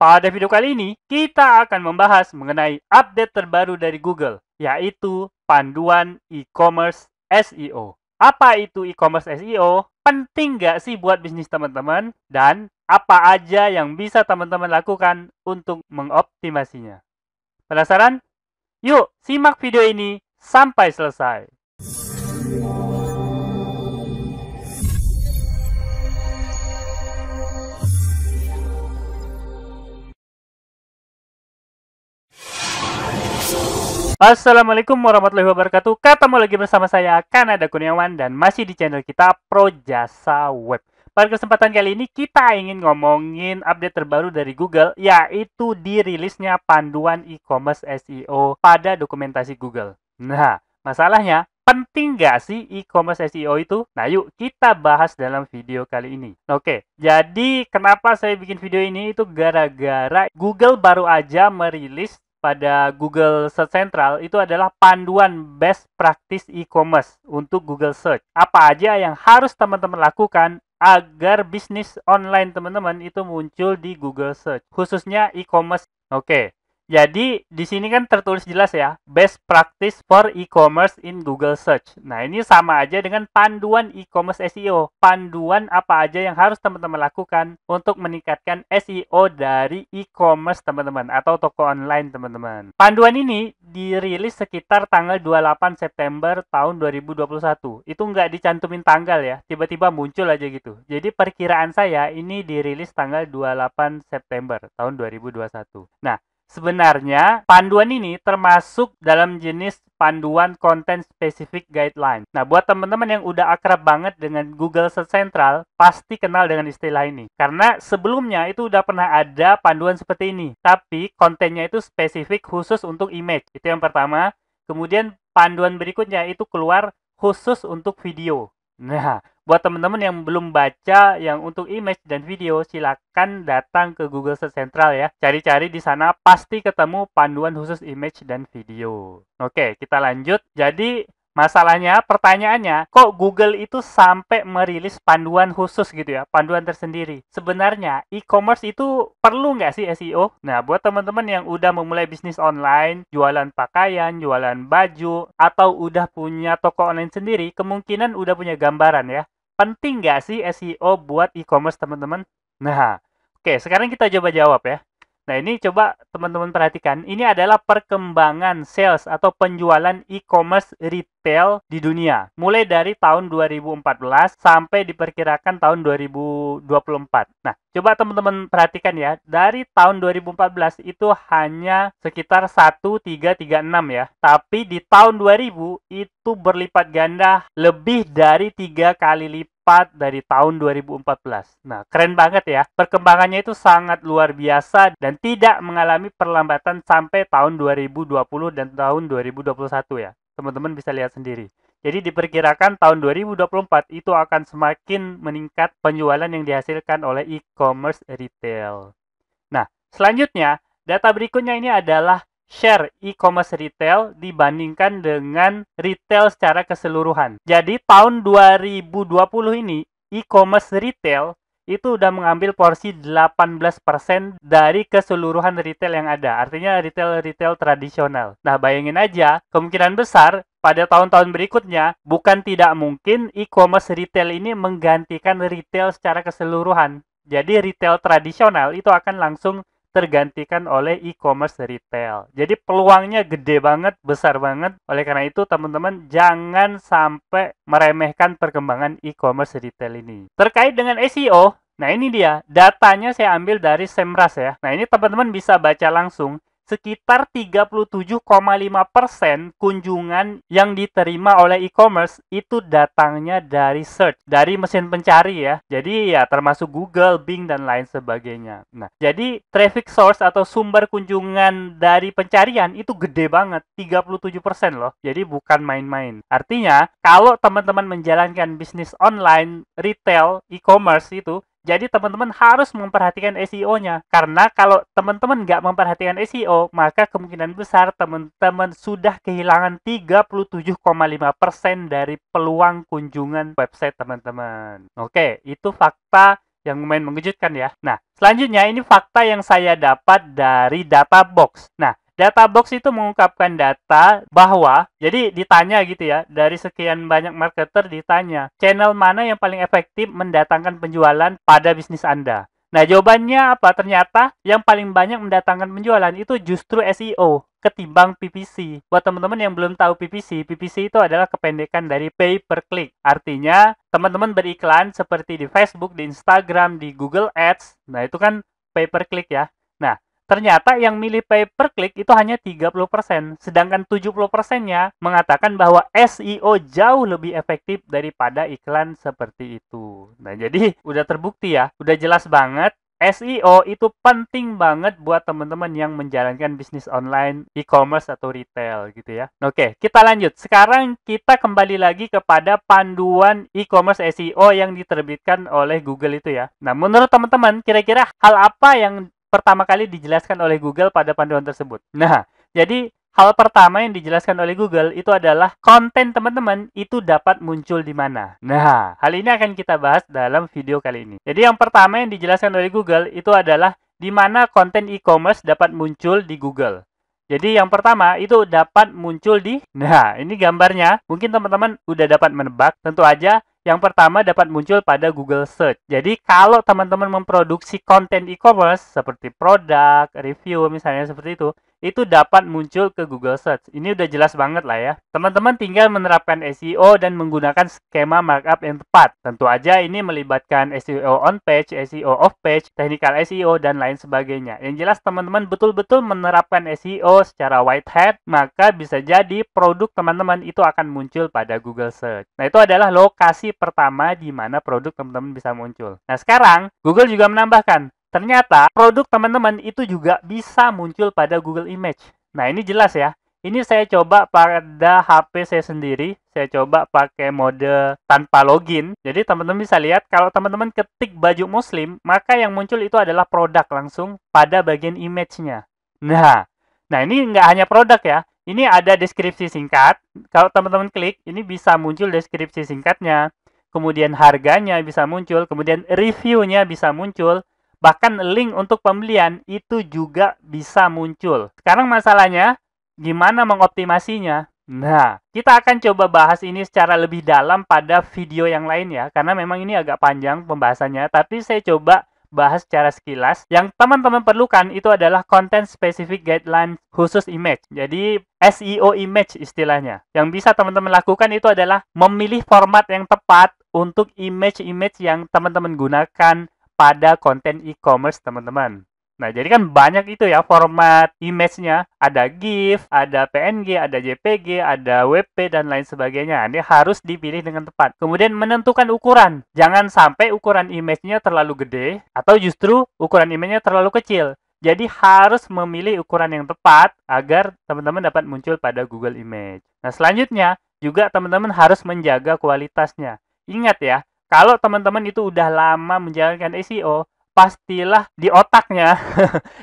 Pada video kali ini, kita akan membahas mengenai update terbaru dari Google, yaitu panduan e-commerce SEO. Apa itu e-commerce SEO? Penting nggak sih buat bisnis teman-teman? Dan apa aja yang bisa teman-teman lakukan untuk mengoptimasinya? Penasaran? Yuk, simak video ini sampai selesai. Assalamualaikum warahmatullahi wabarakatuh. Ketemu lagi bersama saya, Kanada Kurniawan, dan masih di channel kita Pro Jasa Web. Pada kesempatan kali ini kita ingin ngomongin update terbaru dari Google, yaitu dirilisnya panduan e-commerce SEO pada dokumentasi Google. Nah, masalahnya penting nggak sih e-commerce SEO itu? Nah, yuk kita bahas dalam video kali ini. Oke, jadi kenapa saya bikin video ini itu gara-gara Google baru aja merilis pada Google Search Central itu adalah panduan best practice e-commerce untuk Google Search. Apa aja yang harus teman-teman lakukan agar bisnis online teman-teman itu muncul di Google Search, khususnya e-commerce. Oke. Jadi di sini kan tertulis jelas ya, best practice for e-commerce in Google Search. Nah, ini sama aja dengan panduan e-commerce SEO. Panduan apa aja yang harus teman-teman lakukan untuk meningkatkan SEO dari e-commerce teman-teman atau toko online teman-teman. Panduan ini dirilis sekitar tanggal 28 September tahun 2021. Itu nggak dicantumin tanggal ya, tiba-tiba muncul aja gitu. Jadi perkiraan saya ini dirilis tanggal 28 September tahun 2021. Nah, sebenarnya, panduan ini termasuk dalam jenis panduan Content Specific Guideline. Nah, buat teman-teman yang udah akrab banget dengan Google Search Central, pasti kenal dengan istilah ini. Karena sebelumnya itu udah pernah ada panduan seperti ini. Tapi, kontennya itu spesifik khusus untuk image. Itu yang pertama. Kemudian, panduan berikutnya itu keluar khusus untuk video. Nah, buat teman-teman yang belum baca yang untuk image dan video, silakan datang ke Google Search Central ya. Cari-cari di sana pasti ketemu panduan khusus image dan video. Oke, kita lanjut. Jadi, masalahnya, pertanyaannya, kok Google itu sampai merilis panduan khusus gitu ya, panduan tersendiri? Sebenarnya, e-commerce itu perlu nggak sih SEO? Nah, buat teman-teman yang udah memulai bisnis online, jualan pakaian, jualan baju, atau udah punya toko online sendiri, kemungkinan udah punya gambaran ya. Penting nggak sih SEO buat e-commerce teman-teman? Nah, oke, sekarang kita coba jawab ya. Nah, ini coba teman-teman perhatikan. Ini adalah perkembangan sales atau penjualan e-commerce retail di dunia. Mulai dari tahun 2014 sampai diperkirakan tahun 2024. Nah, coba teman-teman perhatikan ya. Dari tahun 2014 itu hanya sekitar 1336 ya. Tapi di tahun 2000 itu berlipat ganda lebih dari 3 kali lipat dari tahun 2014. Nah, keren banget ya. Perkembangannya itu sangat luar biasa dan tidak mengalami perlambatan sampai tahun 2020 dan tahun 2021 ya. Teman-teman bisa lihat sendiri. Jadi diperkirakan tahun 2024 itu akan semakin meningkat penjualan yang dihasilkan oleh e-commerce retail. Nah, selanjutnya, data berikutnya ini adalah share e-commerce retail dibandingkan dengan retail secara keseluruhan. Jadi tahun 2020 ini e-commerce retail itu udah mengambil porsi 18% dari keseluruhan retail yang ada. Artinya retail-retail tradisional. Nah, bayangin aja, kemungkinan besar pada tahun-tahun berikutnya bukan tidak mungkin e-commerce retail ini menggantikan retail secara keseluruhan. Jadi retail tradisional itu akan langsung tergantikan oleh e-commerce retail. Jadi peluangnya gede banget, besar banget. Oleh karena itu, teman-teman jangan sampai meremehkan perkembangan e-commerce retail ini. Terkait dengan SEO, nah ini dia, datanya saya ambil dari Semrush ya. Nah ini teman-teman bisa baca langsung. Sekitar 37,5% kunjungan yang diterima oleh e-commerce itu datangnya dari search, dari mesin pencari ya. Jadi ya termasuk Google, Bing, dan lain sebagainya. Nah, jadi traffic source atau sumber kunjungan dari pencarian itu gede banget, 37% loh. Jadi bukan main-main. Artinya, kalau teman-teman menjalankan bisnis online, retail, e-commerce itu, jadi teman-teman harus memperhatikan SEO-nya. Karena kalau teman-teman nggak memperhatikan SEO, maka kemungkinan besar teman-teman sudah kehilangan 37,5% dari peluang kunjungan website teman-teman. Oke, itu fakta yang lumayan mengejutkan ya. Nah, selanjutnya ini fakta yang saya dapat dari Databox. Nah, Databox itu mengungkapkan data bahwa, jadi ditanya gitu ya, dari sekian banyak marketer ditanya, channel mana yang paling efektif mendatangkan penjualan pada bisnis Anda? Nah, jawabannya apa? Ternyata yang paling banyak mendatangkan penjualan itu justru SEO ketimbang PPC. Buat teman-teman yang belum tahu PPC itu adalah kependekan dari pay per click. Artinya, teman-teman beriklan seperti di Facebook, di Instagram, di Google Ads. Nah, itu kan pay per click ya. Nah, ternyata yang milih pay per click itu hanya 30%, sedangkan 70%-nya mengatakan bahwa SEO jauh lebih efektif daripada iklan seperti itu. Nah, jadi udah terbukti ya, udah jelas banget SEO itu penting banget buat teman-teman yang menjalankan bisnis online, e-commerce atau retail gitu ya. Oke, kita lanjut. Sekarang kita kembali lagi kepada panduan e-commerce SEO yang diterbitkan oleh Google itu ya. Nah, menurut teman-teman, kira-kira hal apa yang pertama kali dijelaskan oleh Google pada panduan tersebut? Nah, jadi hal pertama yang dijelaskan oleh Google itu adalah konten teman-teman itu dapat muncul di mana. Nah, hal ini akan kita bahas dalam video kali ini. Jadi yang pertama yang dijelaskan oleh Google itu adalah di mana konten e-commerce dapat muncul di Google. Jadi yang pertama itu dapat muncul di, nah ini gambarnya, mungkin teman-teman udah dapat menebak, tentu aja yang pertama dapat muncul pada Google Search. Jadi kalau teman-teman memproduksi konten e-commerce seperti produk, review misalnya seperti itu dapat muncul ke Google Search. Ini udah jelas banget lah ya. Teman-teman tinggal menerapkan SEO dan menggunakan skema markup yang tepat. Tentu aja ini melibatkan SEO on page, SEO off page, technical SEO dan lain sebagainya. Yang jelas teman-teman betul-betul menerapkan SEO secara white hat, maka bisa jadi produk teman-teman itu akan muncul pada Google Search. Nah, itu adalah lokasi pertama di mana produk teman-teman bisa muncul. Nah, sekarang Google juga menambahkan, ternyata produk teman-teman itu juga bisa muncul pada Google Image. Nah, ini jelas ya. Ini saya coba pada HP saya sendiri. Saya coba pakai mode tanpa login. Jadi teman-teman bisa lihat kalau teman-teman ketik baju muslim, maka yang muncul itu adalah produk langsung pada bagian image-nya. Nah ini nggak hanya produk ya. Ini ada deskripsi singkat. Kalau teman-teman klik, ini bisa muncul deskripsi singkatnya. Kemudian harganya bisa muncul. Kemudian reviewnya bisa muncul. Bahkan link untuk pembelian itu juga bisa muncul. Sekarang masalahnya, gimana mengoptimasinya? Nah, kita akan coba bahas ini secara lebih dalam pada video yang lain ya. Karena memang ini agak panjang pembahasannya. Tapi saya coba bahas secara sekilas. Yang teman-teman perlukan itu adalah content specific guideline khusus image. Jadi SEO image istilahnya. Yang bisa teman-teman lakukan itu adalah memilih format yang tepat untuk image-image yang teman-teman gunakan pada konten e-commerce teman-teman. Nah, jadi kan banyak itu ya format image-nya. Ada GIF, ada PNG, ada JPG, ada WP, dan lain sebagainya. Ini harus dipilih dengan tepat. Kemudian menentukan ukuran. Jangan sampai ukuran image-nya terlalu gede, atau justru ukuran image-nya terlalu kecil. Jadi harus memilih ukuran yang tepat agar teman-teman dapat muncul pada Google Image. Nah, selanjutnya juga teman-teman harus menjaga kualitasnya. Ingat ya, kalau teman-teman itu udah lama menjalankan SEO, pastilah di otaknya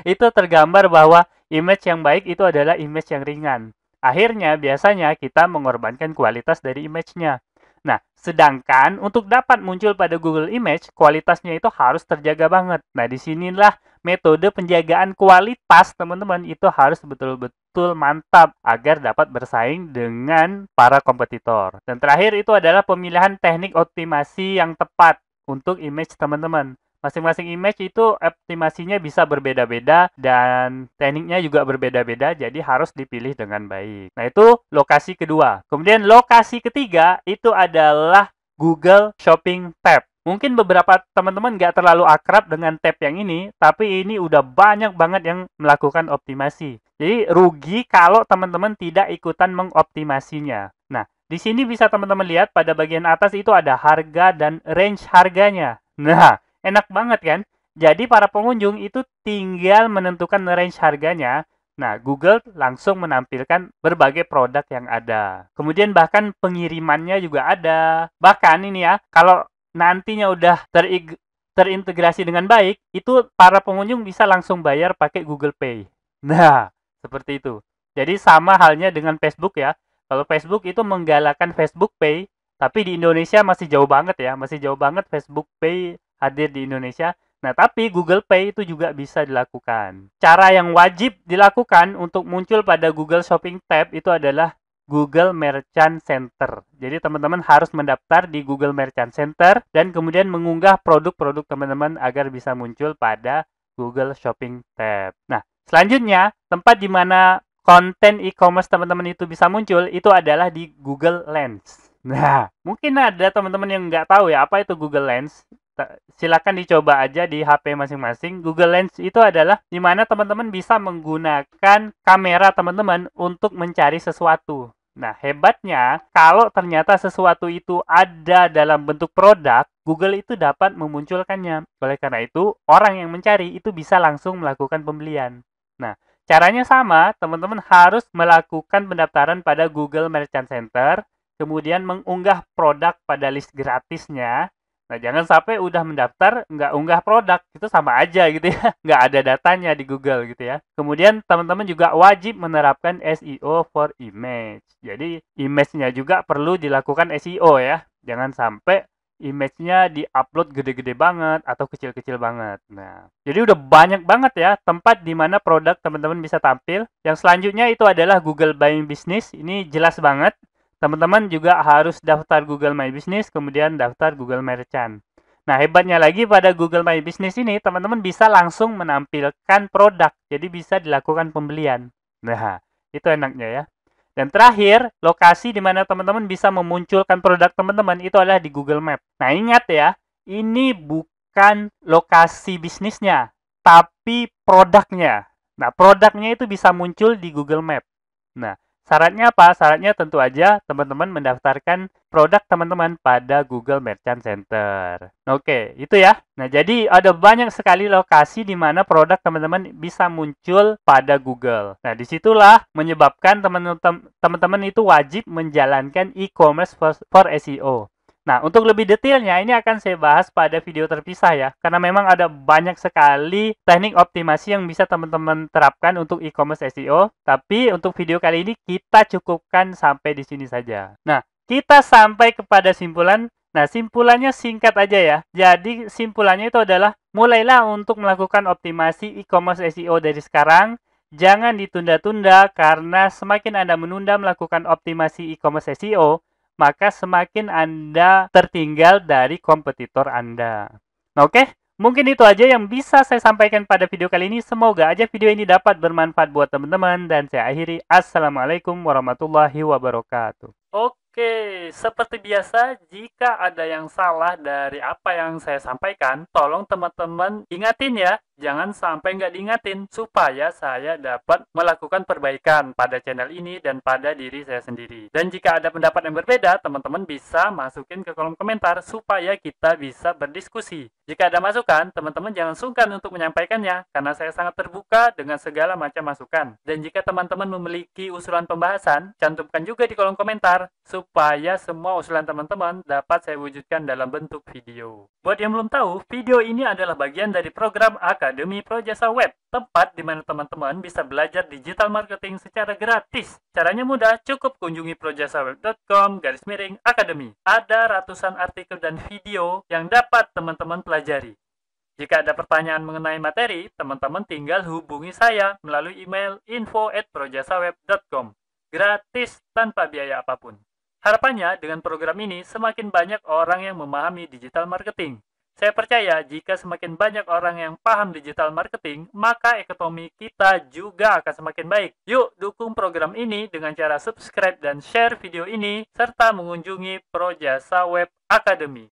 itu tergambar bahwa image yang baik itu adalah image yang ringan. Akhirnya biasanya kita mengorbankan kualitas dari image-nya. Nah, sedangkan untuk dapat muncul pada Google Image, kualitasnya itu harus terjaga banget. Nah, disinilah metode penjagaan kualitas teman-teman itu harus betul-betul mantap agar dapat bersaing dengan para kompetitor. Dan terakhir itu adalah pemilihan teknik optimasi yang tepat untuk image teman-teman. Masing-masing image itu optimasinya bisa berbeda-beda dan tekniknya juga berbeda-beda, jadi harus dipilih dengan baik. Nah, itu lokasi kedua. Kemudian lokasi ketiga itu adalah Google Shopping Tab. Mungkin beberapa teman-teman nggak terlalu akrab dengan tab yang ini, tapi ini udah banyak banget yang melakukan optimasi. Jadi rugi kalau teman-teman tidak ikutan mengoptimasinya. Nah, di sini bisa teman-teman lihat pada bagian atas itu ada harga dan range harganya. Nah, enak banget kan? Jadi para pengunjung itu tinggal menentukan range harganya. Nah, Google langsung menampilkan berbagai produk yang ada. Kemudian bahkan pengirimannya juga ada. Bahkan ini ya, kalau nantinya udah terintegrasi dengan baik, itu para pengunjung bisa langsung bayar pakai Google Pay. Nah, seperti itu. Jadi sama halnya dengan Facebook ya. Kalau Facebook itu menggalakkan Facebook Pay, tapi di Indonesia masih jauh banget ya. Masih jauh banget Facebook Pay hadir di Indonesia. Nah, tapi Google Pay itu juga bisa dilakukan. Cara yang wajib dilakukan untuk muncul pada Google Shopping tab itu adalah Google Merchant Center. Jadi teman-teman harus mendaftar di Google Merchant Center dan kemudian mengunggah produk-produk teman-teman agar bisa muncul pada Google Shopping tab. Nah, selanjutnya tempat di mana konten e-commerce teman-teman itu bisa muncul itu adalah di Google Lens. Nah, mungkin ada teman-teman yang nggak tahu ya apa itu Google Lens. Silakan dicoba aja di HP masing-masing. Google Lens itu adalah di mana teman-teman bisa menggunakan kamera teman-teman untuk mencari sesuatu. Nah, hebatnya kalau ternyata sesuatu itu ada dalam bentuk produk, Google itu dapat memunculkannya. Oleh karena itu, orang yang mencari itu bisa langsung melakukan pembelian. Nah, caranya sama, teman-teman harus melakukan pendaftaran pada Google Merchant Center, kemudian mengunggah produk pada list gratisnya. Nah, jangan sampai udah mendaftar, nggak unggah produk. Itu sama aja gitu ya. Nggak ada datanya di Google gitu ya. Kemudian, teman-teman juga wajib menerapkan SEO for image. Jadi, image-nya juga perlu dilakukan SEO ya. Jangan sampai image-nya di-upload gede-gede banget atau kecil-kecil banget. Nah, jadi udah banyak banget ya tempat di mana produk teman-teman bisa tampil. Yang selanjutnya itu adalah Google Buying Business. Ini jelas banget. Teman-teman juga harus daftar Google My Business, kemudian daftar Google Merchant. Nah, hebatnya lagi pada Google My Business ini, teman-teman bisa langsung menampilkan produk. Jadi bisa dilakukan pembelian. Nah, itu enaknya ya. Dan terakhir, lokasi di mana teman-teman bisa memunculkan produk teman-teman itu adalah di Google Map. Nah, ingat ya, ini bukan lokasi bisnisnya, tapi produknya. Nah, produknya itu bisa muncul di Google Map. Nah, syaratnya apa? Syaratnya tentu aja teman-teman mendaftarkan produk teman-teman pada Google Merchant Center. Oke, itu ya. Nah, jadi ada banyak sekali lokasi di mana produk teman-teman bisa muncul pada Google. Nah, disitulah menyebabkan teman-teman itu wajib menjalankan e-commerce for SEO. Nah, untuk lebih detailnya, ini akan saya bahas pada video terpisah ya. Karena memang ada banyak sekali teknik optimasi yang bisa teman-teman terapkan untuk e-commerce SEO. Tapi untuk video kali ini, kita cukupkan sampai di sini saja. Nah, kita sampai kepada simpulan. Nah, simpulannya singkat aja ya. Jadi, simpulannya itu adalah, mulailah untuk melakukan optimasi e-commerce SEO dari sekarang. Jangan ditunda-tunda, karena semakin Anda menunda melakukan optimasi e-commerce SEO, maka semakin Anda tertinggal dari kompetitor Anda. Nah, oke, mungkin itu aja yang bisa saya sampaikan pada video kali ini. Semoga aja video ini dapat bermanfaat buat teman-teman. Dan saya akhiri. Assalamualaikum warahmatullahi wabarakatuh. Oke, seperti biasa, jika ada yang salah dari apa yang saya sampaikan, tolong teman-teman ingatin ya. Jangan sampai nggak diingatin, supaya saya dapat melakukan perbaikan pada channel ini dan pada diri saya sendiri. Dan jika ada pendapat yang berbeda, teman-teman bisa masukin ke kolom komentar, supaya kita bisa berdiskusi. Jika ada masukan, teman-teman jangan sungkan untuk menyampaikannya, karena saya sangat terbuka dengan segala macam masukan. Dan jika teman-teman memiliki usulan pembahasan, cantumkan juga di kolom komentar, supaya semua usulan teman-teman dapat saya wujudkan dalam bentuk video. Buat yang belum tahu, video ini adalah bagian dari program Akademi Projasa Web, tempat di mana teman-teman bisa belajar digital marketing secara gratis. Caranya mudah, cukup kunjungi projasaweb.com/academy. Ada ratusan artikel dan video yang dapat teman-teman pelajari. Jika ada pertanyaan mengenai materi, teman-teman tinggal hubungi saya melalui email info@projasaweb.com. Gratis tanpa biaya apapun. Harapannya dengan program ini semakin banyak orang yang memahami digital marketing. Saya percaya jika semakin banyak orang yang paham digital marketing, maka ekonomi kita juga akan semakin baik. Yuk dukung program ini dengan cara subscribe dan share video ini, serta mengunjungi Projasa Web Academy.